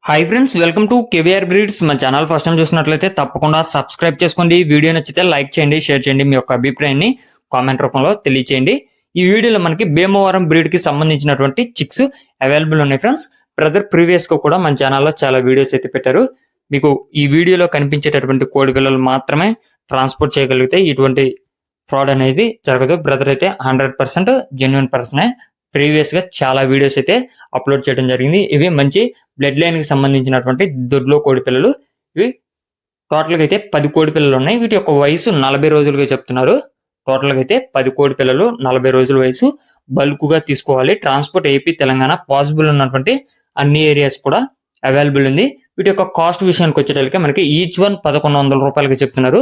Hi friends, welcome to KVR breeds. మా channel first time చూసినట్లయితే తప్పకుండా సబ్స్క్రైబ్ చేసుకోండి. వీడియో నచ్చితే లైక్ చేయండి, షేర్ చేయండి. మీ యొక్క అభిప్రాయాన్ని కామెంట్ రూపంలో తెలియచేయండి. ఈ వీడియోలో మనకి భీమవరం బ్రీడ్ కి సంబంధించినటువంటి చిక్స్ అవైలబుల్ ఉన్నాయి ఫ్రెండ్స్. బ్రదర్ ప్రీవియస్ గా కూడా మన ఛానల్లో చాలా వీడియోస్ అయితే పెట్టారు. మీకు ఈ వీడియోలో కనిపించేటటువంటి కోడి పిల్లలు మాత్రమే ట్రాన్స్పోర్ట్ చేయగలిగితే ఇటువంటి ఫ్రాడ్ అనేది జరగదు. బ్రదర్ అయితే 100% జెన్యున్ పర్సనే. ప్రీవియస్ గా చాలా వీడియోస్ అయితే అప్లోడ్ చేయడం జరిగింది. ఇవి మంచి బ్లడ్ లైన్ కి సంబంధించినటువంటి దొడ్లో కోడి పిల్లలు. ఇవి టోటల్ గా అయితే 10 కోడి పిల్లలు ఉన్నాయి. వీటి యొక్క వయసు 40 రోజులుగా చెప్తున్నారు. టోటల్ గా అయితే 10 కోడి పిల్లలు 40 రోజుల వయసు. బల్క్ గా తీసుకోవాలి. ట్రాన్స్పోర్ట్ ఏపీ తెలంగాణ పాసిబుల్ ఉన్నటువంటి అన్ని ఏరియాస్ కూడా అవైలబుల్ ఉంది. వీటి యొక్క కాస్ట్ విషయానికి వచ్చేటప్పటికి మనకి ఈచ్ వన్ 1100 రూపాయలకి చెప్తున్నారు.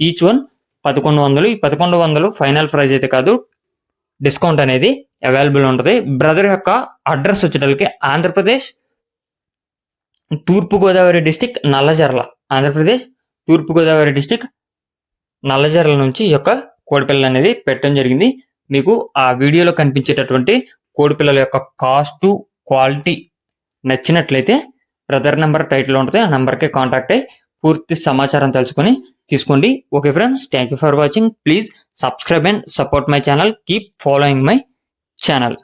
Each one 1100. ఈ 1100 ఫైనల్ ప్రైస్ అయితే కాదు, డిస్కౌంట్ అనేది అవైలబుల్ ఉంటుంది. బ్రదర్ యొక్క అడ్రస్ వచ్చేటప్పటికి ఆంధ్రప్రదేశ్ తూర్పుగోదావరి డిస్టిక్ నల్లజర్ల. ఆంధ్రప్రదేశ్ తూర్పుగోదావరి డిస్టిక్ నల్లజర్ల నుంచి ఈ యొక్క కోడిపిల్లలు అనేది పెట్టడం జరిగింది. మీకు ఆ వీడియోలో కనిపించేటటువంటి కోడిపిల్లల యొక్క కాస్ట్ క్వాలిటీ నచ్చినట్లయితే బ్రదర్ నెంబర్ టైటిల్ ఉంటుంది. ఆ నెంబర్కి కాంటాక్ట్ అయ్యి పూర్తి సమాచారం తెలుసుకొని తీసుకోండి. Okay friends, thank you for watching. Please subscribe and support my channel. Keep following my channel.